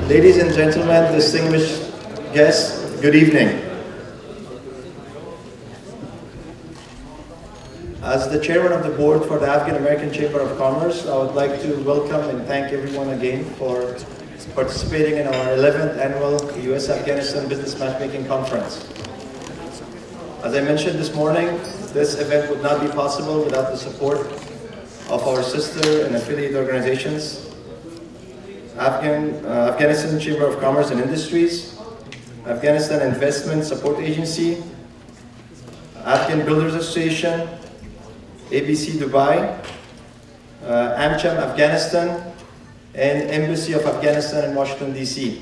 Ladies and gentlemen, distinguished guests, good evening. As the chairman of the board for the Afghan-American Chamber of Commerce, I would like to welcome and thank everyone again for participating in our 11th annual U.S.-Afghanistan Business Matchmaking Conference. As I mentioned this morning, this event would not be possible without the support of our sister and affiliate organizations, Afghanistan Chamber of Commerce and Industries, Afghanistan Investment Support Agency, Afghan Builders Association, ABC Dubai, AmCham Afghanistan, and Embassy of Afghanistan in Washington, D.C.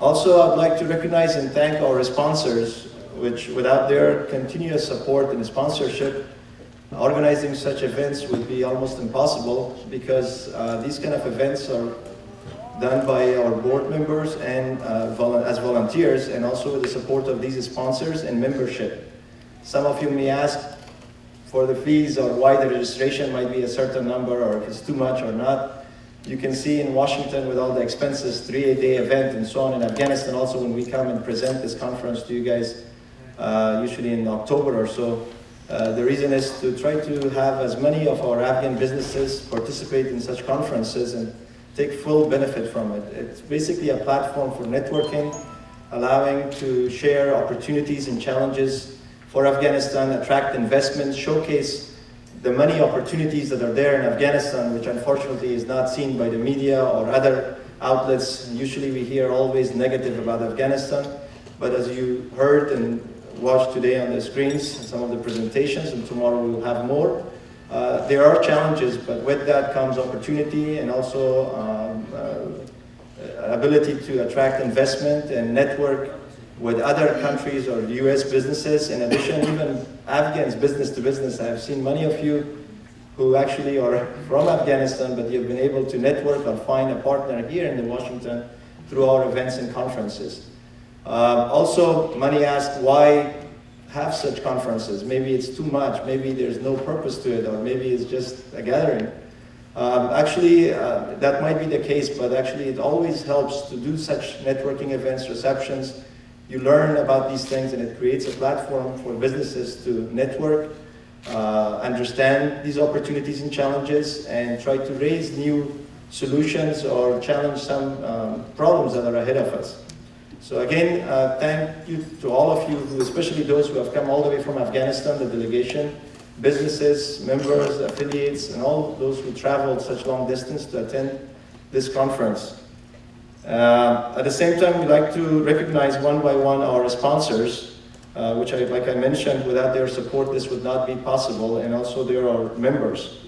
Also, I'd like to recognize and thank our sponsors, which without their continuous support and sponsorship, organizing such events would be almost impossible, because these kind of events are done by our board members and as volunteers, and also with the support of these sponsors and membership. Some of you may ask for the fees or why the registration might be a certain number, or if it's too much or not. You can see in Washington with all the expenses, 3-day event and so on. In Afghanistan also, when we come and present this conference to you guys, usually in October or so, the reason is to try to have as many of our Afghan businesses participate in such conferences and take full benefit from it. It's basically a platform for networking, allowing to share opportunities and challenges for Afghanistan, attract investments, showcase the many opportunities that are there in Afghanistan, which unfortunately is not seen by the media or other outlets. Usually we hear always negative about Afghanistan, but as you heard and watched today on the screens, some of the presentations, and tomorrow we will have more. There are challenges, but with that comes opportunity and also ability to attract investment and network with other countries or US businesses. In addition, even Afghans business to business. I've seen many of you who actually are from Afghanistan, but you've been able to network or find a partner here in Washington through our events and conferences. Also, many ask why have such conferences. Maybe it's too much, maybe there's no purpose to it, or maybe it's just a gathering. Actually, that might be the case, but actually it always helps to do such networking events, receptions. You learn about these things, and it creates a platform for businesses to network, understand these opportunities and challenges, and try to raise new solutions or challenge some problems that are ahead of us. So again, thank you to all of you, especially those who have come all the way from Afghanistan, the delegation, businesses, members, affiliates, and all those who traveled such long distance to attend this conference. At the same time, we'd like to recognize one by one our sponsors, which, like I mentioned, without their support, this would not be possible, and also there are members.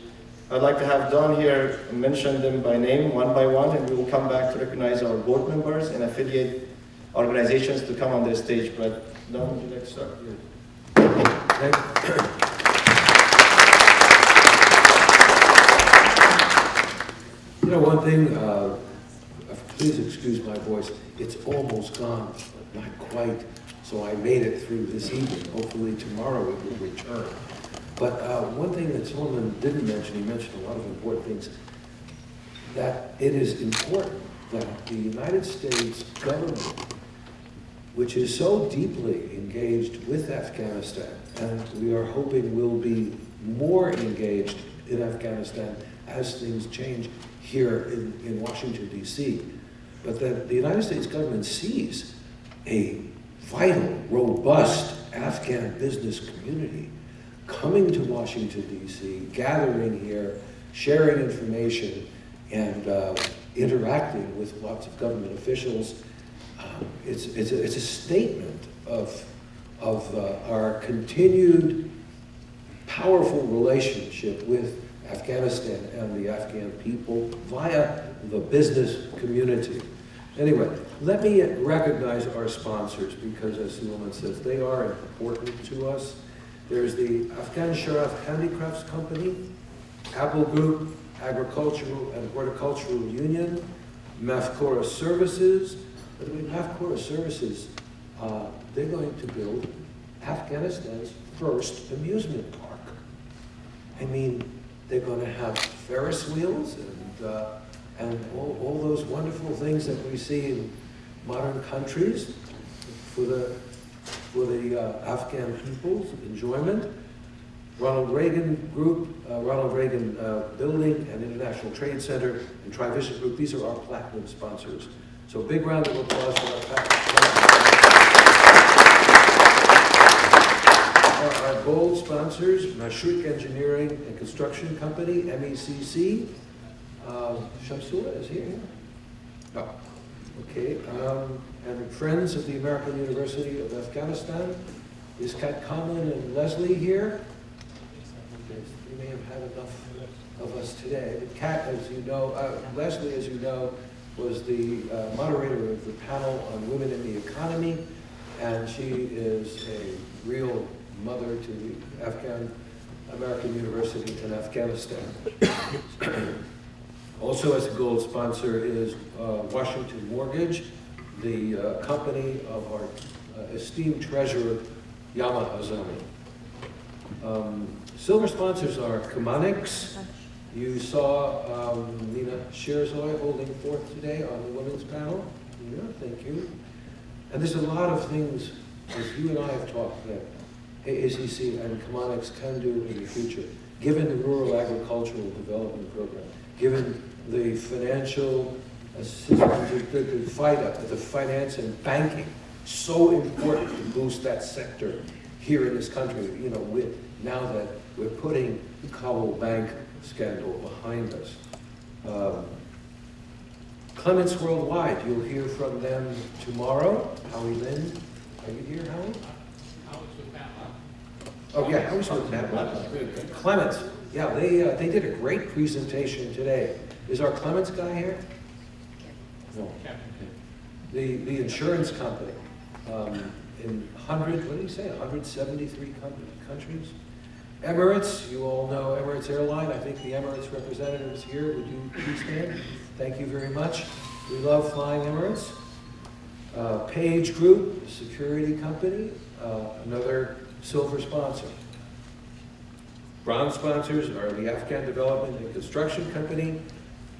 I'd like to have Don here mention them by name, one by one, and we will come back to recognize our board members and affiliate organizations to come on this stage. But Don, would you like to start? You know, one thing, please excuse my voice, it's almost gone, but not quite, so I made it through this evening. Hopefully tomorrow it will return. But one thing that Solomon didn't mention, he mentioned a lot of important things, that it is important that the United States government, which is so deeply engaged with Afghanistan, and we are hoping will be more engaged in Afghanistan as things change here in Washington, D.C., but that the United States government sees a vital, robust Afghan business community coming to Washington, D.C., gathering here, sharing information, and interacting with lots of government officials. It's a statement of our continued powerful relationship with Afghanistan and the Afghan people via the business community. Anyway, let me recognize our sponsors, because as Suleiman says, they are important to us. There's the Afghan Sharaf Handicrafts Company, Apple Group, Agricultural and Horticultural Union, Mafkora Services. But with Mafkora Services, they're going to build Afghanistan's first amusement park. I mean, they're going to have Ferris wheels and all those wonderful things that we see in modern countries for the Afghan people's enjoyment. Ronald Reagan Group, Ronald Reagan Building and International Trade Center, and Trivision Group, these are our platinum sponsors. So big round of applause for our platinum sponsors. Our gold sponsors, Mashrik Engineering and Construction Company, MECC. Shamsula is here? No. Okay. And Friends of the American University of Afghanistan. Is Kat Conlon and Leslie here? We may have had enough of us today. But Kat, as you know, Leslie, as you know, was the moderator of the panel on women in the economy, and she is a real mother to the Afghan-American University in Afghanistan. Also as a gold sponsor is Washington Mortgage, the company of our esteemed treasurer, Yama Azami. Silver sponsors are Kamanix. You saw Nina Sherzoi holding forth today on the women's panel. Yeah, thank you. And there's a lot of things, as you and I have talked, that AACC and Kamanix can do in the future, given the Rural Agricultural Development Program, given the financial assistance, the finance and banking, so important to boost that sector here in this country, you know, now that we're putting the Kabul Bank scandal behind us. Clements Worldwide, you'll hear from them tomorrow. Howie Lynn, are you here, Howie? Oh yeah, Howie's with Matt. Clements, yeah, they did a great presentation today. Is our Clements guy here? No. The insurance company in 173 countries. Emirates, you all know Emirates Airline. I think the Emirates representative is here. Would you please stand? Thank you very much. We love flying Emirates. Page Group, a security company, another silver sponsor. Bronze sponsors are the Afghan Development and Construction Company,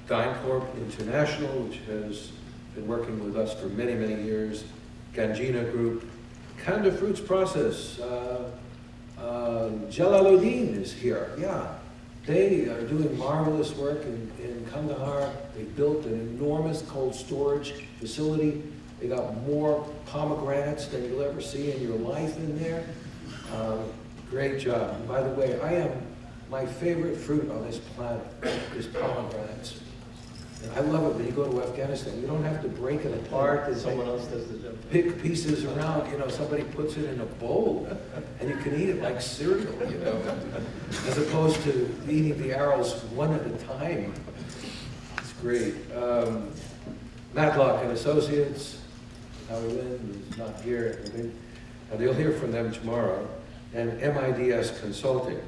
DynCorp International, which has been working with us for many, many years, Ganjina Group, Kanda Fruits Process, Jalaluddin is here, yeah. They are doing marvelous work in Kandahar. They built an enormous cold storage facility. They got more pomegranates than you'll ever see in your life in there. Great job. And by the way, my favorite fruit on this planet is pomegranates. And I love it when you go to Afghanistan. You don't have to break it apart and Someone else does the job. pick pieces around. You know, somebody puts it in a bowl, and you can eat it like cereal, you know, as opposed to eating the arrows one at a time. It's great. Matlock and Associates, Howie Lynn is not here, and you'll hear from them tomorrow. And MIDS Consulting,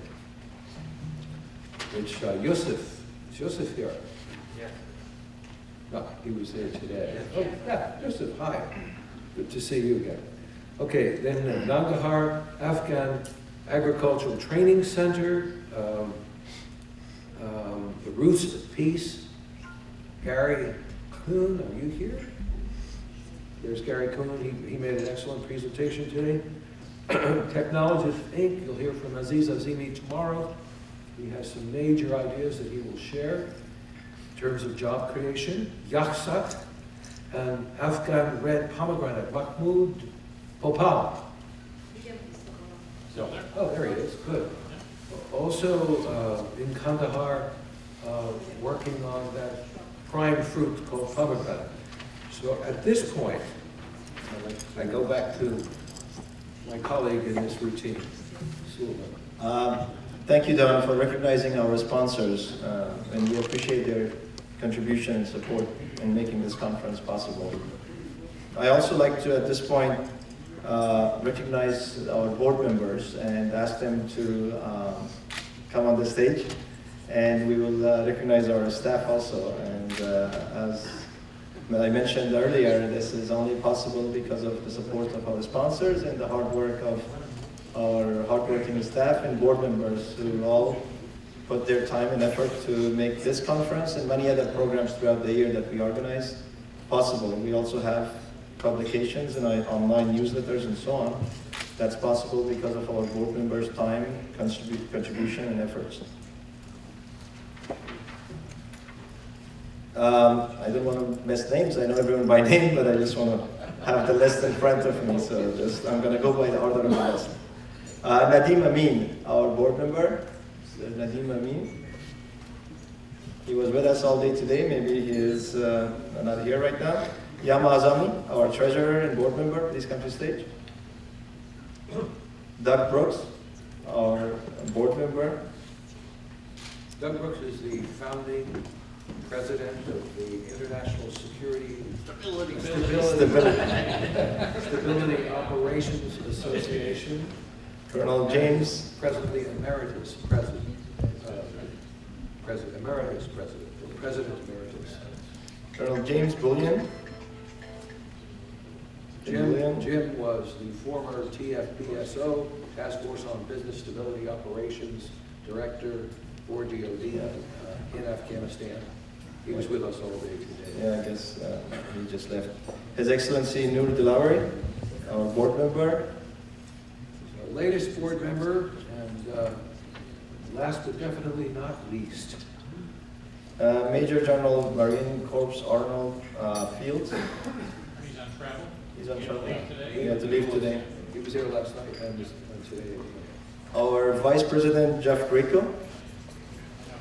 which Yusuf, is Yusuf here? Yes. No, he was there today. Oh, yeah, Yusuf, hi. Good to see you again. Okay, then Nangarhar Afghan Agricultural Training Center, the Roots of Peace. Gary Kuhn, are you here? There's Gary Kuhn, he made an excellent presentation today. Technologist Inc., you'll hear from Aziz Azimi tomorrow. He has some major ideas that he will share in terms of job creation. Yaksat and Afghan Red Pomegranate, Mahmoud Popal. Oh, there he is, good. Also in Kandahar, working on that prime fruit called pomegranate. So at this point, I go back to my colleague in this routine, Sullivan. Thank you, Don, for recognizing our sponsors, and we appreciate their contribution and support in making this conference possible. I also like to, at this point, recognize our board members and ask them to come on the stage, and we will recognize our staff also. And as I mentioned earlier, this is only possible because of the support of our sponsors and the hard work of our hardworking staff and board members who all put their time and effort to make this conference and many other programs throughout the year that we organize possible. We also have publications and online newsletters and so on. That's possible because of our board members' time, contribution, and efforts. I don't want to miss names. I know everyone by name, but I just want to have the list in front of me. So I'm going to go by the order of the list. Nadim Amin, our board member. So Nadim Amin. He was with us all day today. Maybe he is not here right now. Yama Azami, our treasurer and board member. Please come to stage. Doug Brooks, our board member. Doug Brooks is the founding president of the International Security Stability Operations Association. Colonel James. Presently emeritus president. President emeritus. Colonel James Bullion. Jim was the former TFPSO, Task Force on Business Stability Operations Director for DOD in Afghanistan. He was with us all day today. Yeah, I guess he just left. His Excellency Noor Dilawari, our board member. Our latest board member, and last but definitely not least. Major General Marine Corps Arnold Fields. He's on travel. He's on travel. Today. He had to leave today. He was there last night and today. Our Vice President Jeff Greco.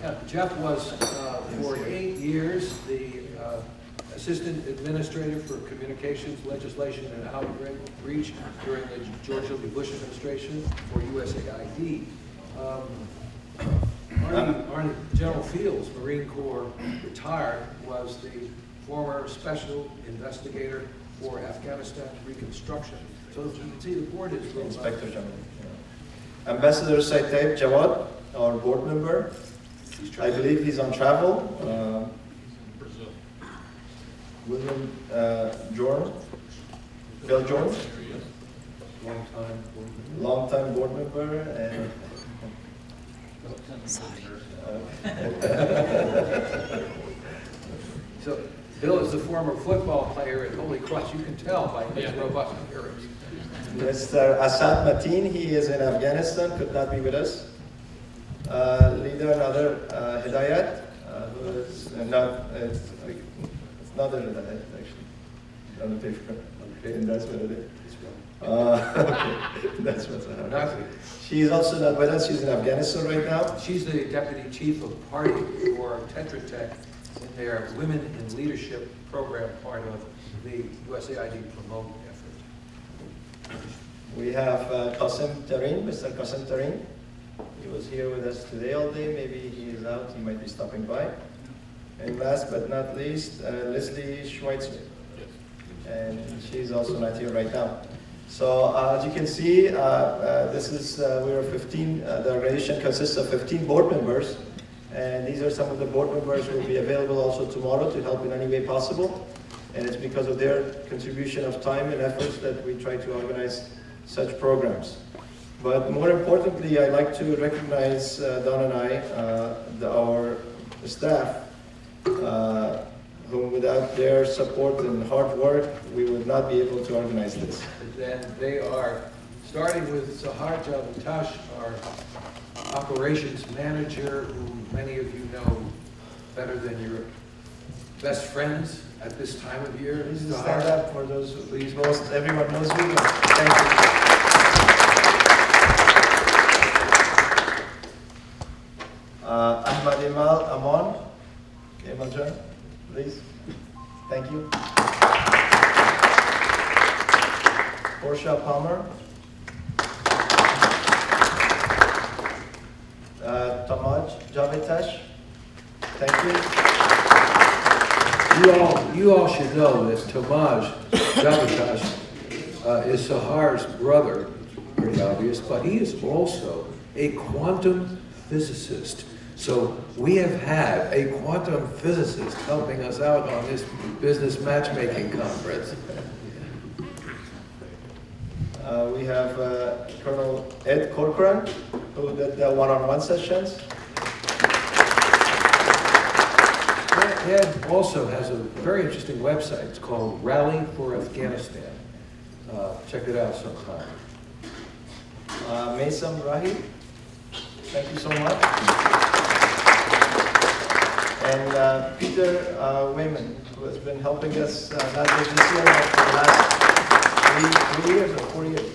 Yeah, Jeff was for 8 years the Assistant Administrator for Communications, Legislation, and Outreach during the George W. Bush administration for USAID. Arnie General Fields, Marine Corps retired, was the former Special Investigator for Afghanistan Reconstruction. So as you can see, the board is Inspector General. Yeah. Ambassador Saiteb Jawad, our board member. I believe he's on travel. Brazil. William Jordan. Bill Jordan. Long-time board member. And So Bill is the former football player at Holy Cross. You can tell by his robust appearance. Mr. Asad Mateen, he is in Afghanistan, could not be with us. Leader another Hidayat, who is not, it's not a Hidayat actually, on the paper. And that's what it is. Okay. That's what's happening. She's also not with us. She's in Afghanistan right now. She's the deputy chief of party for Tetra Tech in their Women in Leadership program, part of the USAID Promote effort. We have Qasim Tareen, Mr. Qasim Tareen. He was here with us today all day. Maybe he is out. He might be stopping by. And last but not least, Leslie Schweitzer. And she's also not here right now. So as you can see, this is, we are 15, the organization consists of 15 board members, and these are some of the board members who will be available also tomorrow to help in any way possible. And it's because of their contribution of time and efforts that we try to organize such programs. But more importantly, I'd like to recognize Don and I, our staff, whom without their support and hard work, we would not be able to organize this. And they are, starting with Sahar Javatash, our operations manager, who many of you know better than your best friends at this time of year. Please stand up for those who, please, most everyone knows you. Thank you. Ahmad Imal Amon, Imal, please. Thank you. Portia Palmer. Tamaj Javitash. Thank you. You all should know that Tamaj Javatash is Sahar's brother, pretty obvious, but he is also a quantum physicist. So we have had a quantum physicist helping us out on this business matchmaking conference. We have Colonel Ed Corcoran, who did the one-on-one sessions. Ed also has a very interesting website. It's called Rally for Afghanistan. Check it out sometime. Maysam Rahi, thank you so much. And Peter Wayman, who has been helping us not just this year, but for the last 3 years or 4 years.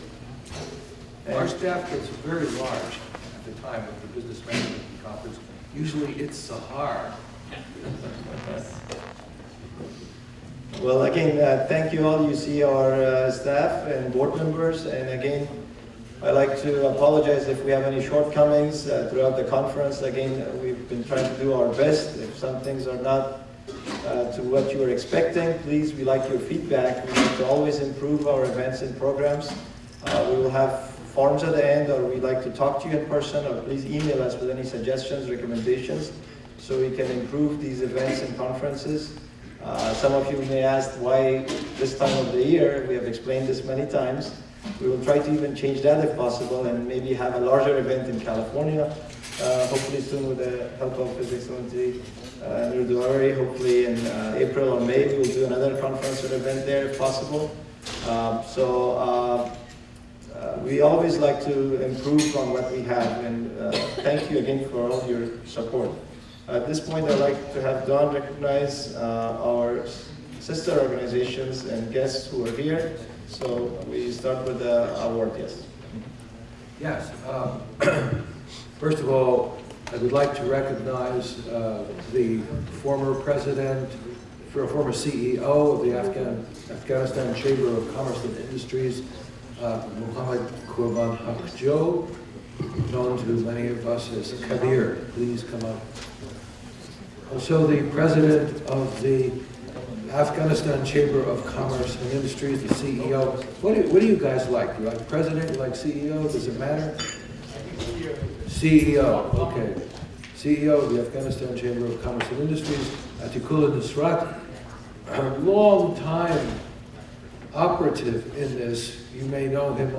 Our staff gets very large at the time of the Business Management Conference. Usually it's Sahar. Well, again, thank you all. You see our staff and board members. And again, I'd like to apologize if we have any shortcomings throughout the conference. Again, we've been trying to do our best. If some things are not to what you were expecting, please, we like your feedback. We like to always improve our events and programs. We will have forms at the end, or we'd like to talk to you in person, or please email us with any suggestions, recommendations, so we can improve these events and conferences. Some of you may ask why this time of the year. We have explained this many times. We will try to even change that if possible, and maybe have a larger event in California, hopefully soon with the help of His Excellency Nurduari. Hopefully in April or May we will do another conference or event there if possible. We always like to improve on what we have, and thank you again for all your support. At this point, I'd like to have Don recognize our sister organizations and guests who are here. So we start with the award, yes. Yes. First of all, I would like to recognize the former president, former CEO of the Afghanistan Chamber of Commerce and Industries, Muhammad Qurban Haqjo, known to many of us as Kabir. Please come up. Also, the president of the Afghanistan Chamber of Commerce and Industries, the CEO. What do you guys like? You like president? You like CEO? Does it matter? CEO. Okay. CEO of the Afghanistan Chamber of Commerce and Industries, Atikullah Nusrat, a long time operative in this. You may know him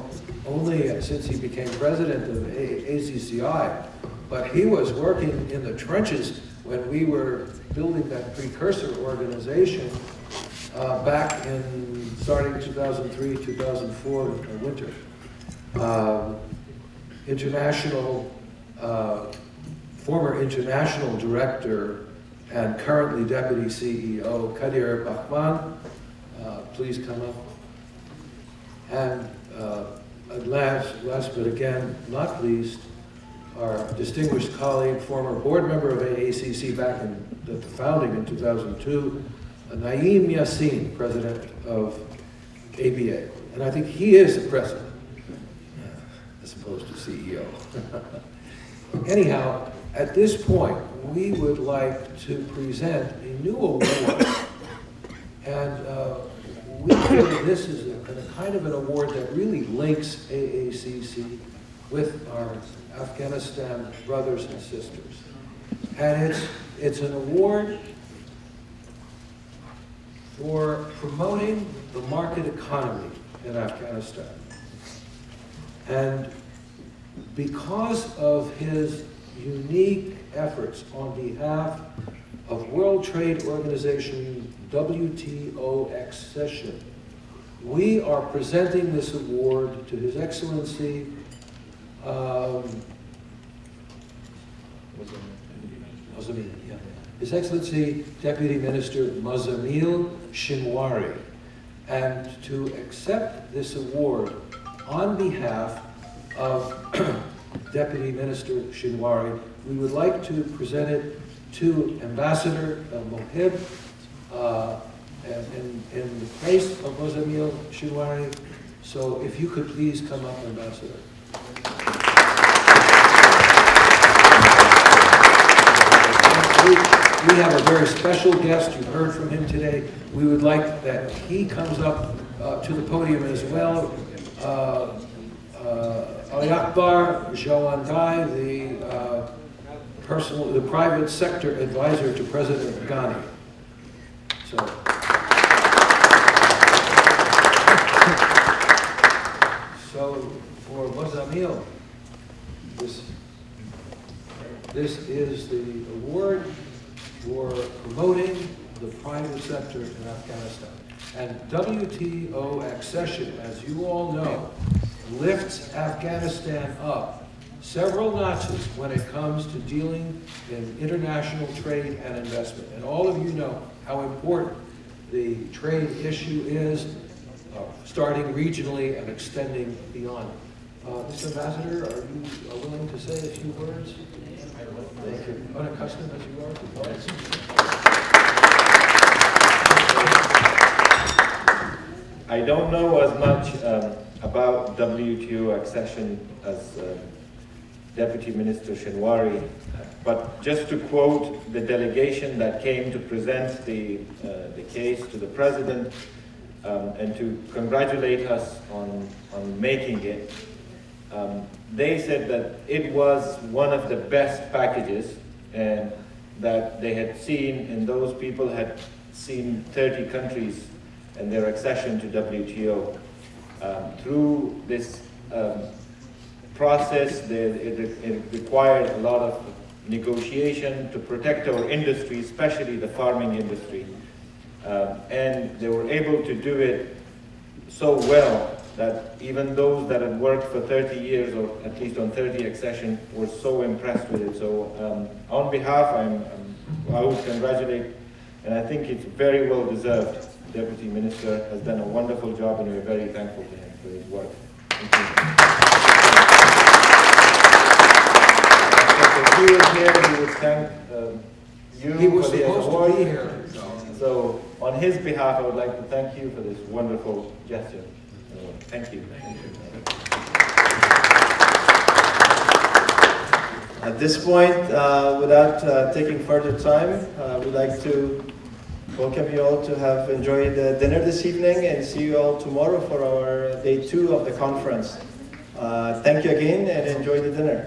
only since he became president of ACCI, but he was working in the trenches when we were building that precursor organization back in starting 2003, 2004 winter. Former international director and currently deputy CEO Kadir Bahman, please come up. And last but again not least, our distinguished colleague, former board member of AACC back in the founding in 2002, Naeem Yassin, president of ABA. And I think he is the president, as opposed to CEO. Anyhow, at this point, we would like to present a new award. And we feel this is a kind of an award that really links AACC with our Afghanistan brothers and sisters. And it's an award for promoting the market economy in Afghanistan. And because of his unique efforts on behalf of World Trade Organization WTO accession, we are presenting this award to His Excellency His Excellency Deputy Minister Muzammil Shinwari. And to accept this award on behalf of Deputy Minister Shinwari, we would like to present it to Ambassador Mohib in the place of Muzammil Shinwari. So if you could please come up, Ambassador. We have a very special guest. You've heard from him today. We would like that he comes up to the podium as well. Ali Akbar Jawandai, the private sector advisor to President Ghani. So for Muzammil, this is the award for promoting the private sector in Afghanistan. And WTO accession, as you all know, lifts Afghanistan up several notches when it comes to dealing in international trade and investment. And all of you know how important the trade issue is, starting regionally and extending beyond. Mr. Ambassador, are you willing to say a few words? Thank you. Unaccustomed as you are to voice. I don't know as much about WTO accession as Deputy Minister Shinwari, but just to quote the delegation that came to present the case to the President and to congratulate us on making it, they said that it was one of the best packages and that they had seen, and those people had seen 30 countries and their accession to WTO. Through this process, it required a lot of negotiation to protect our industry, especially the farming industry. And they were able to do it so well that even those that had worked for 30 years, or at least on 30 accession, were so impressed with it. So on behalf, I would congratulate, and I think it's very well deserved. Deputy Minister has done a wonderful job, and we're very thankful to him for his work. Thank you. If he was here, we would thank you. He was for the supposed award. to be here. So on his behalf, I would like to thank you for this wonderful gesture. Thank you. At this point, without taking further time, we'd like to welcome you all to have enjoyed dinner this evening and see you all tomorrow for our day 2 of the conference. Thank you again and enjoy the dinner.